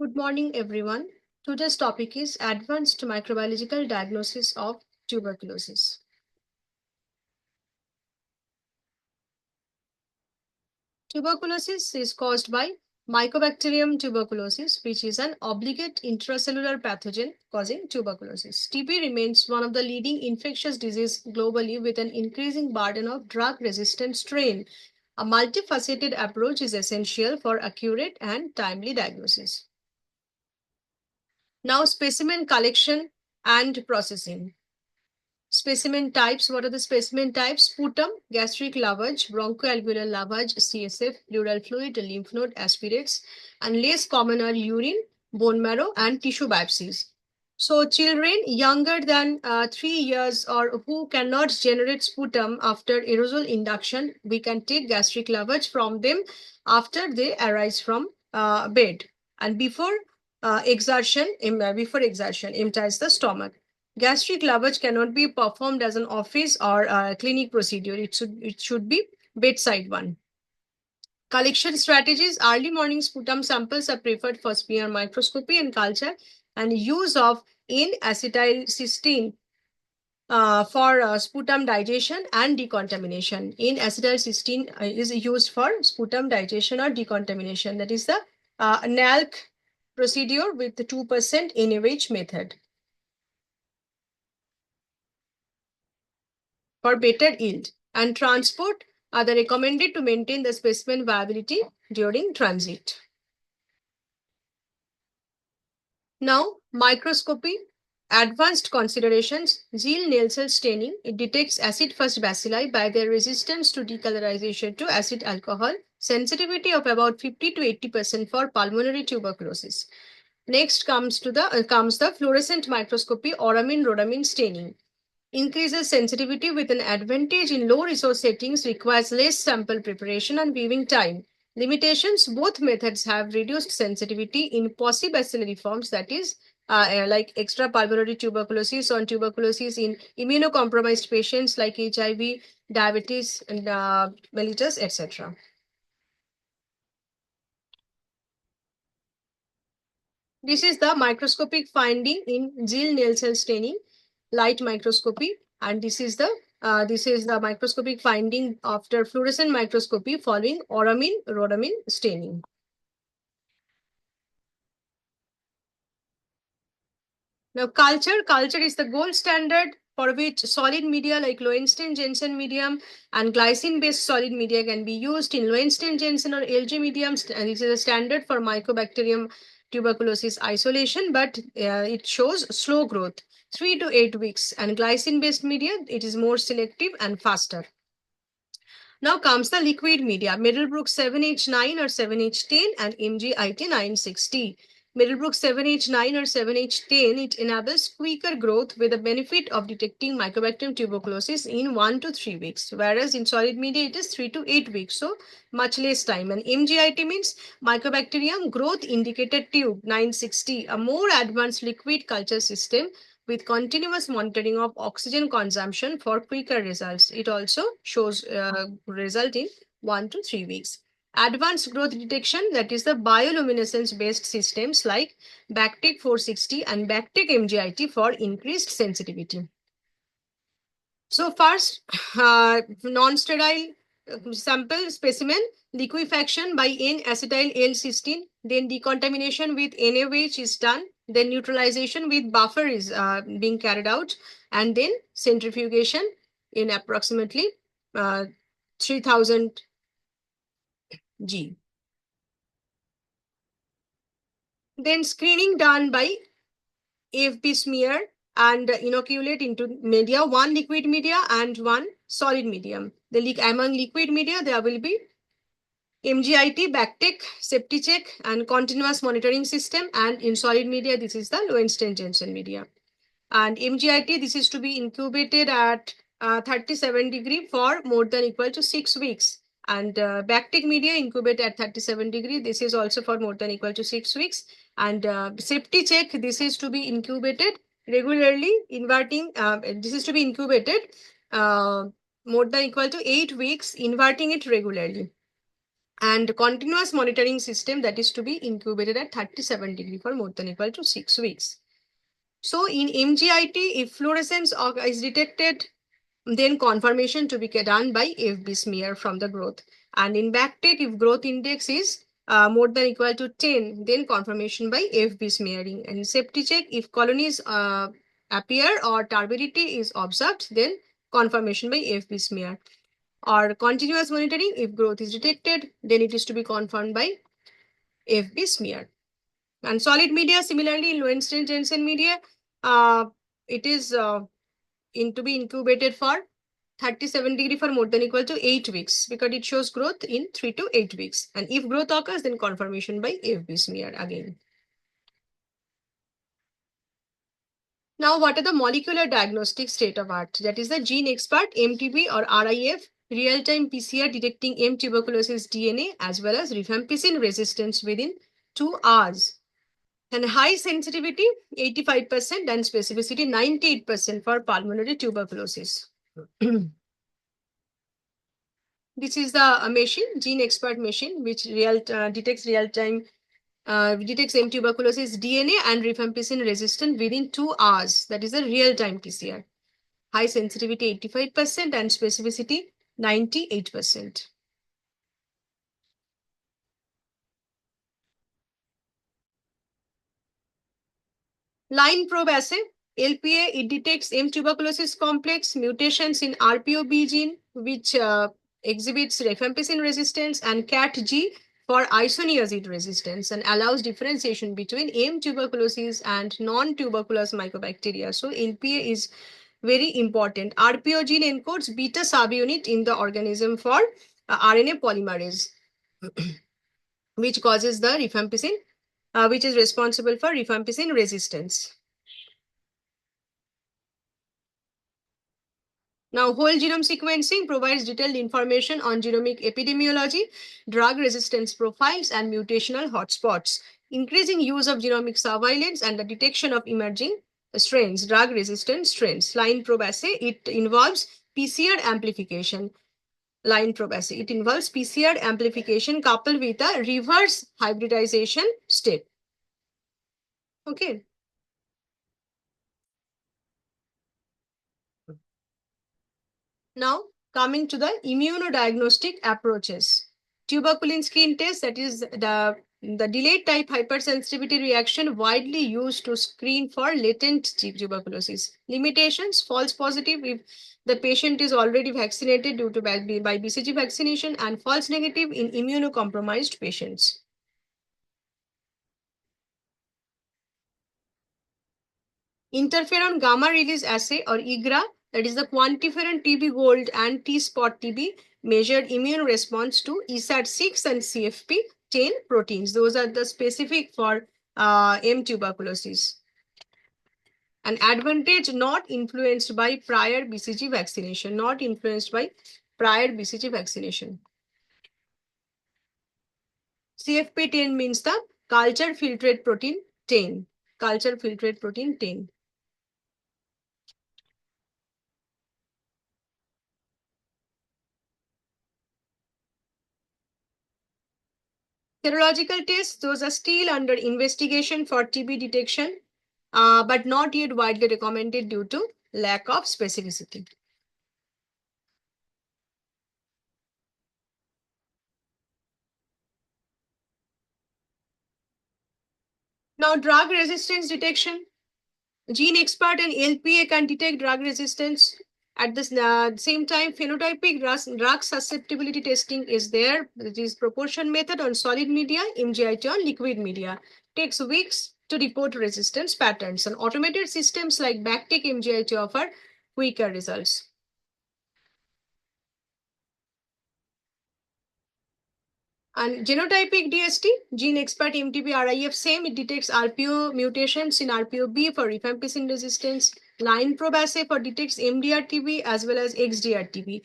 Good morning, everyone. Today's topic is Advanced Microbiological Diagnosis of Tuberculosis. Tuberculosis is caused by Mycobacterium tuberculosis, which is an obligate intracellular pathogen causing tuberculosis. TB remains one of the leading infectious diseases globally with an increasing burden of drug-resistant strain. A multifaceted approach is essential for accurate and timely diagnosis. Now, specimen collection and processing. Specimen types. What are the specimen types? Sputum, gastric lavage, bronchoalveolar lavage, CSF, pleural fluid, lymph node, aspirates, and less common are urine, bone marrow, and tissue biopsies. So, children younger than 3 years or who cannot generate sputum after aerosol induction, we can take gastric lavage from them after they arise from bed and before exertion, empties the stomach. Gastric lavage cannot be performed as an office or clinic procedure. It should be bedside one. Collection strategies. Early morning sputum samples are preferred for smear microscopy and culture, and use of N-acetylcysteine for sputum digestion and decontamination. N-acetylcysteine is used for sputum digestion or decontamination. That is the NALC procedure with the 2% NaOH method. For better yield and transport are the recommended to maintain the specimen viability during transit. Now, microscopy, advanced considerations, Zeal nail cell staining. It detects acid-fast bacilli by their resistance to decolorization to acid alcohol, sensitivity of about 50 to 80% for pulmonary tuberculosis. Next comes the fluorescent microscopy, Oramin rhodamin staining. Increases sensitivity with an advantage in low resource settings, requires less sample preparation and viewing time. Limitations. Both methods have reduced sensitivity in possibacillary forms, that is, like extrapulmonary tuberculosis or tuberculosis in immunocompromised patients like HIV, diabetes, and mellitus, etc. This is the microscopic finding in Zeal nail cell staining, light microscopy, and this is the microscopic finding after fluorescent microscopy following Oramin rhodamin staining. Now, culture is the gold standard for which solid media like Lowenstein-Jensen medium and glycine-based solid media can be used in Lowenstein-Jensen or LG mediums. And this is a standard for Mycobacterium tuberculosis isolation, but it shows slow growth, 3 to 8 weeks. And glycine-based media, it is more selective and faster. Now comes the liquid media, Middlebrook 7H9 or 7H10 and MGIT 960. Middlebrook 7H9 or 7H10, it enables quicker growth with the benefit of detecting Mycobacterium tuberculosis in 1 to 3 weeks, whereas in solid media it is 3 to 8 weeks, so much less time. And MGIT means Mycobacterium growth indicated tube 960, a more advanced liquid culture system with continuous monitoring of oxygen consumption for quicker results. It also shows result in 1 to 3 weeks. Advanced growth detection, that is the bioluminescence based systems like BACTEC 460 and BACTEC MGIT for increased sensitivity. So first, non-sterile sample specimen, liquefaction by N-acetyl L-cysteine, then decontamination with NaOH is done, then neutralization with buffer is being carried out, and then centrifugation in approximately 3000 G. Then screening done by AFP smear and inoculate into media, one liquid media and one solid medium. Among liquid media, there will be MGIT, BACTEC, Septicheck, and continuous monitoring system. And in solid media, this is the Lowenstein-Jensen media. And MGIT, this is to be incubated at 37 degree for more than equal to 6 weeks. And BACTEC media incubate at 37 degree. This is also for more than equal to 6 weeks. And Septicheck, this is to be incubated regularly, this is to be incubated more than equal to 8 weeks, inverting it regularly. and continuous monitoring system that is to be incubated at 37 degree for more than equal to 6 weeks. So in MGIT, if fluorescence is detected, then confirmation to be done by FB smear from the growth. And in BACTEC, if growth index is more than equal to 10, then confirmation by FB smearing. And safety check, if colonies appear or turbidity is observed, then confirmation by FB smear. Or continuous monitoring, if growth is detected, then it is to be confirmed by FB smear. And solid media, similarly, Lowenstein-Jensen media, it is to be incubated for 37 degree for more than equal to 8 weeks because it shows growth in 3 to 8 weeks. And if growth occurs, then confirmation by FB smear again. Now, what are the molecular diagnostic state of art? That is the GeneXpert, MTB or RIF, real-time PCR detecting M. tuberculosis DNA as well as rifampicin resistance within 2 hours. And high sensitivity, 85%, and specificity, 98% for pulmonary tuberculosis. This is the machine, GeneXpert machine, which detects real-time detects M. tuberculosis DNA and rifampicin resistant within 2 hours. That is a real-time PCR. High sensitivity 85% and specificity 98%. Line probe assay, LPA, it detects M. tuberculosis complex mutations in RPOB gene, which exhibits rifampicin resistance, and CAT-G for isoniazid resistance, and allows differentiation between M. tuberculosis and non-tuberculous mycobacteria. So LPA is very important. RPO gene encodes beta subunit in the organism for RNA polymerase, which causes the rifampicin, which is responsible for rifampicin resistance. Now, whole genome sequencing provides detailed information on genomic epidemiology, drug resistance profiles, and mutational hotspots, increasing use of genomic surveillance and the detection of emerging strains, drug resistant strains. Line probe assay, it involves PCR amplification. Line probe assay, it involves PCR amplification coupled with a reverse hybridization step. Okay. Now, coming to the immunodiagnostic approaches. Tuberculin skin test, that is the delayed type hypersensitivity reaction widely used to screen for latent tuberculosis. Limitations, false positive if the patient is already vaccinated due to by BCG vaccination, and false negative in immunocompromised patients. Interferon gamma release assay or IGRA, that is the quantiferon TB gold and T-spot TB, measured immune response to ESAT6 and CFP10 proteins. Those are the specific for M tuberculosis. An advantage not influenced by prior BCG vaccination, not influenced by prior BCG vaccination. CFP10 means the culture filtrate protein 10. Culture filtrate protein 10. Serological tests, those are still under investigation for TB detection, but not yet widely recommended due to lack of specificity. Now, drug resistance detection. GeneXpert and LPA can detect drug resistance. At the same time, phenotypic drug susceptibility testing is there. It is proportion method on solid media, MGIT on liquid media. Takes weeks to report resistance patterns, and automated systems like BACTEC MGIT offer quicker results. And genotypic DST, GeneXpert MTB RIF, same, it detects RPO mutations in RPOB for rifampicin resistance. Line probe assay for detects MDR-TB as well as XDR-TB.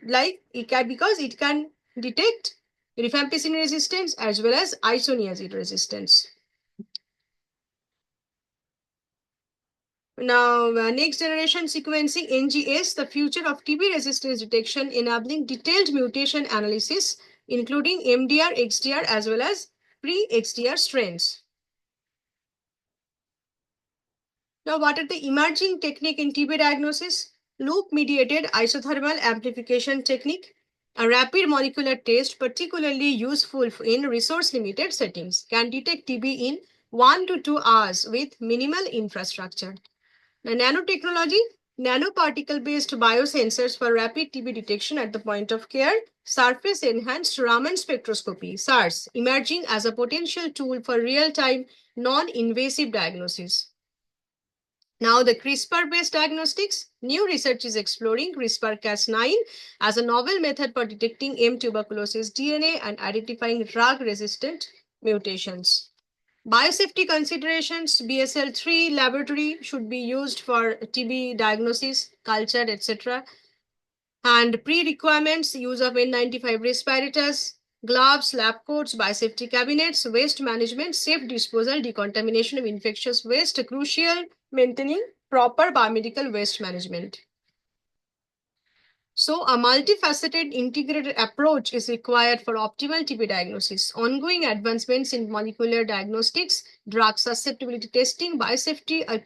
Like it can, because it can detect rifampicin resistance as well as isoniazid resistance. Now, next generation sequencing, NGS, the future of TB resistance detection, enabling detailed mutation analysis including MDR, XDR, as well as pre-XDR strains. Now, what are the emerging technique in TB diagnosis? Loop-mediated isothermal amplification technique, a rapid molecular test particularly useful in resource-limited settings, can detect TB in 1 to 2 hours with minimal infrastructure. Now, nanotechnology, nanoparticle-based biosensors for rapid TB detection at the point of care, surface-enhanced Raman spectroscopy, SARS, emerging as a potential tool for real-time, non-invasive diagnosis. Now, the CRISPR-based diagnostics, new research is exploring CRISPR-Cas9 as a novel method for detecting M. tuberculosis DNA and identifying drug-resistant mutations. Biosafety considerations, BSL-3 laboratory should be used for TB diagnosis, culture, etc. And pre-requirements, use of N95 respirators, gloves, lab coats, biosafety cabinets, waste management, safe disposal, decontamination of infectious waste, crucial, maintaining proper biomedical waste management. So, a multifaceted integrated approach is required for optimal TB diagnosis. Ongoing advancements in molecular diagnostics, drug susceptibility testing, biosafety are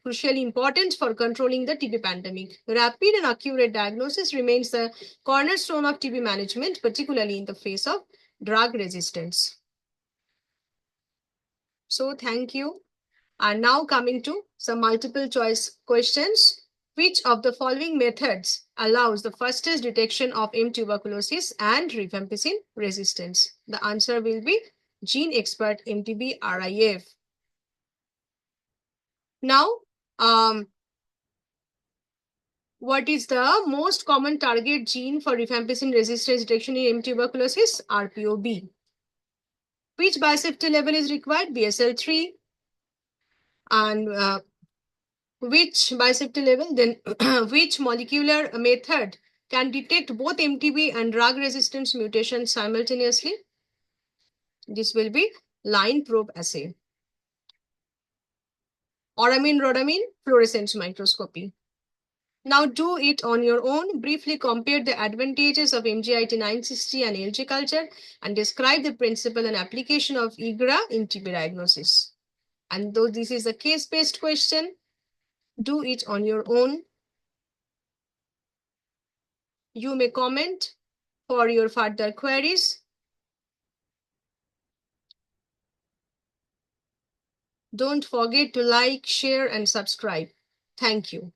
crucially important for controlling the TB pandemic. Rapid and accurate diagnosis remains the cornerstone of TB management, particularly in the face of drug resistance. So, thank you. And now coming to some multiple choice questions. Which of the following methods allows the fastest detection of M. tuberculosis and rifampicin resistance? The answer will be GeneXpert MTB RIF. Now, what is the most common target gene for rifampicin resistance detection in M. tuberculosis? RPOB. Which biosafety level is required? BSL-3. And which biosafety level? Then which molecular method can detect both MTB and drug resistance mutations simultaneously? This will be line probe assay. Auramine rhodamine fluorescence microscopy. Now do it on your own. Briefly compare the advantages of MGIT 960 and LG culture and describe the principle and application of IGRA in TB diagnosis. And though this is a case-based question, do it on your own. You may comment for your further queries. Don't forget to like, share, and subscribe. Thank you.